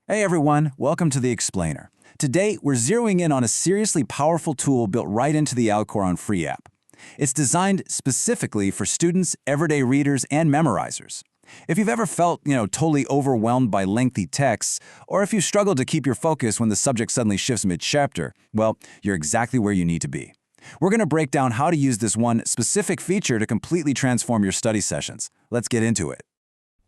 Hey everyone, welcome to The Explainer. Today, we're zeroing in on a seriously powerful tool built right into the Alquran Free app. It's designed specifically for students, everyday readers, and memorizers. If you've ever felt, totally overwhelmed by lengthy texts, or if you struggle to keep your focus when the subject suddenly shifts mid-chapter, well, you're exactly where you need to be. We're going to break down how to use this one specific feature to completely transform your study sessions. Let's get into it.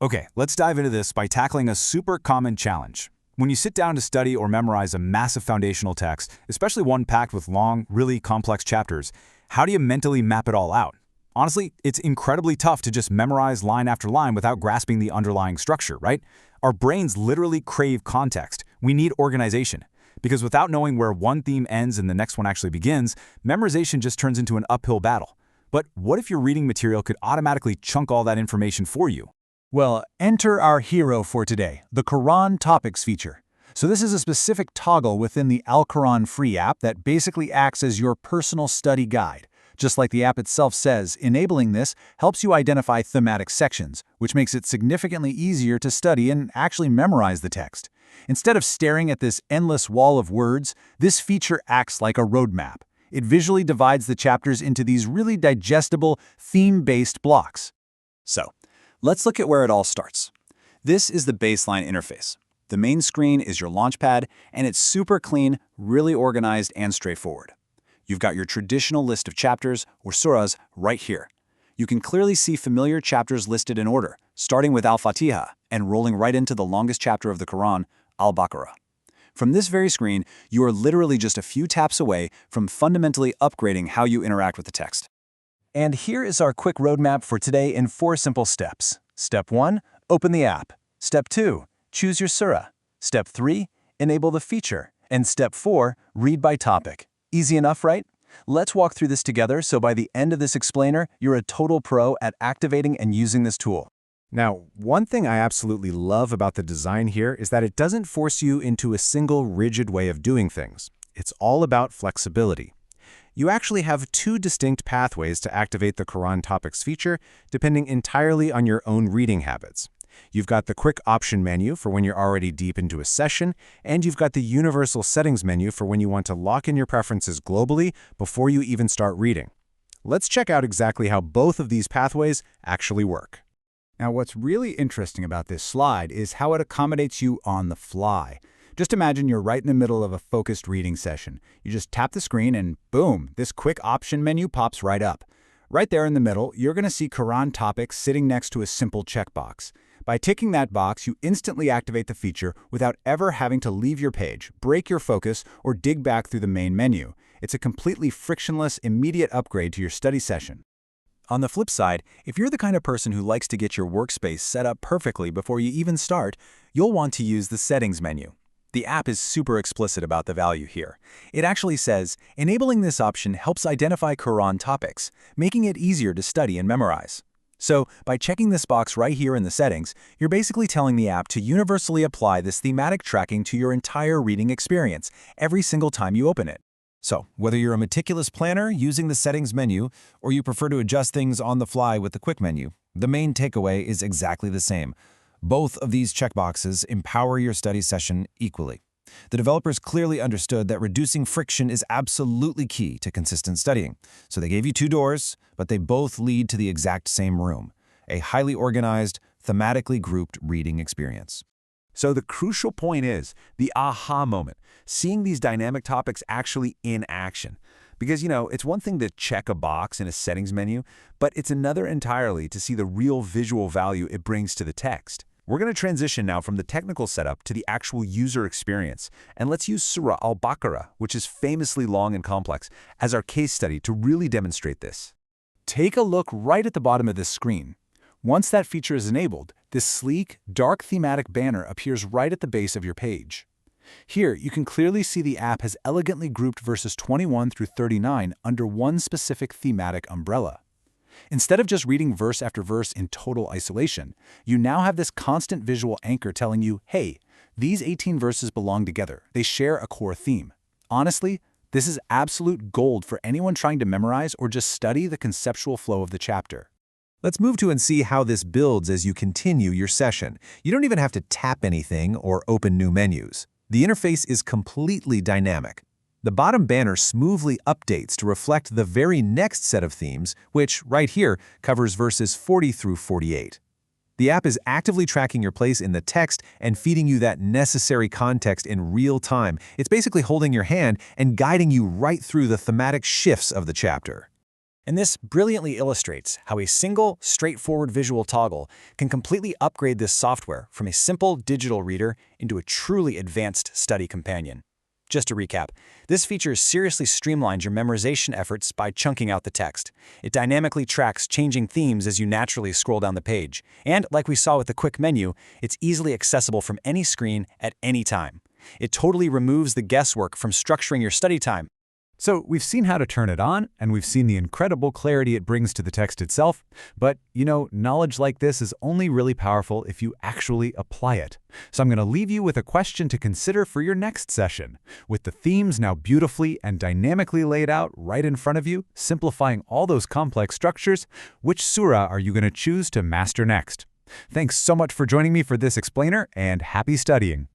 Okay, let's dive into this by tackling a super common challenge. When you sit down to study or memorize a massive foundational text, especially one packed with long, really complex chapters, how do you mentally map it all out? Honestly, it's incredibly tough to just memorize line after line without grasping the underlying structure, right? Our brains literally crave context. We need organization. Because without knowing where one theme ends and the next one actually begins, memorization just turns into an uphill battle. But what if your reading material could automatically chunk all that information for you? Well, enter our hero for today, the Quran Topics feature. So this is a specific toggle within the Alquran Free app that basically acts as your personal study guide. Just like the app itself says, enabling this helps you identify thematic sections, which makes it significantly easier to study and actually memorize the text. Instead of staring at this endless wall of words, this feature acts like a roadmap. It visually divides the chapters into these really digestible, theme-based blocks. So, let's look at where it all starts. This is the baseline interface. The main screen is your launchpad, and it's super clean, really organized, and straightforward. You've got your traditional list of chapters, or surahs, right here. You can clearly see familiar chapters listed in order, starting with Al-Fatiha and rolling right into the longest chapter of the Quran, Al-Baqarah. From this very screen, you are literally just a few taps away from fundamentally upgrading how you interact with the text. And here is our quick roadmap for today in 4 simple steps. Step 1, open the app. Step 2, choose your surah. Step 3, enable the feature. And Step 4, read by topic. Easy enough, right? Let's walk through this together so by the end of this explainer, you're a total pro at activating and using this tool. Now, one thing I absolutely love about the design here is that it doesn't force you into a single rigid way of doing things. It's all about flexibility. You actually have 2 distinct pathways to activate the Quran Topics feature, depending entirely on your own reading habits. You've got the quick option menu for when you're already deep into a session, and you've got the universal settings menu for when you want to lock in your preferences globally before you even start reading. Let's check out exactly how both of these pathways actually work. Now, what's really interesting about this slide is how it accommodates you on the fly. Just imagine you're right in the middle of a focused reading session. You just tap the screen and boom, this quick option menu pops right up. Right there in the middle, you're going to see Quran Topics sitting next to a simple checkbox. By ticking that box, you instantly activate the feature without ever having to leave your page, break your focus, or dig back through the main menu. It's a completely frictionless, immediate upgrade to your study session. On the flip side, if you're the kind of person who likes to get your workspace set up perfectly before you even start, you'll want to use the settings menu. The app is super explicit about the value here. It actually says, enabling this option helps identify Quran topics, making it easier to study and memorize. So, by checking this box right here in the settings, you're basically telling the app to universally apply this thematic tracking to your entire reading experience every single time you open it. So, whether you're a meticulous planner using the settings menu, or you prefer to adjust things on the fly with the quick menu, the main takeaway is exactly the same. Both of these checkboxes empower your study session equally. The developers clearly understood that reducing friction is absolutely key to consistent studying. So they gave you 2 doors, but they both lead to the exact same room, a highly organized, thematically grouped reading experience. So the crucial point is the aha moment, seeing these dynamic topics actually in action. Because, it's one thing to check a box in a settings menu, but it's another entirely to see the real visual value it brings to the text. We're going to transition now from the technical setup to the actual user experience, and let's use Surah Al-Baqarah, which is famously long and complex, as our case study to really demonstrate this. Take a look right at the bottom of this screen. Once that feature is enabled, this sleek, dark thematic banner appears right at the base of your page. Here, you can clearly see the app has elegantly grouped verses 21 through 39 under one specific thematic umbrella. Instead of just reading verse after verse in total isolation, you now have this constant visual anchor telling you, hey, these 18 verses belong together. They share a core theme. Honestly, this is absolute gold for anyone trying to memorize or just study the conceptual flow of the chapter. Let's move to and see how this builds as you continue your session. You don't even have to tap anything or open new menus. The interface is completely dynamic. The bottom banner smoothly updates to reflect the very next set of themes, which, right here, covers verses 40 through 48. The app is actively tracking your place in the text and feeding you that necessary context in real time. It's basically holding your hand and guiding you right through the thematic shifts of the chapter. And this brilliantly illustrates how a single, straightforward visual toggle can completely upgrade this software from a simple digital reader into a truly advanced study companion. Just to recap, this feature seriously streamlines your memorization efforts by chunking out the text. It dynamically tracks changing themes as you naturally scroll down the page. And, like we saw with the quick menu, it's easily accessible from any screen at any time. It totally removes the guesswork from structuring your study time. So we've seen how to turn it on, and we've seen the incredible clarity it brings to the text itself. But, knowledge like this is only really powerful if you actually apply it. So I'm going to leave you with a question to consider for your next session. With the themes now beautifully and dynamically laid out right in front of you, simplifying all those complex structures, which surah are you going to choose to master next? Thanks so much for joining me for this explainer, and happy studying.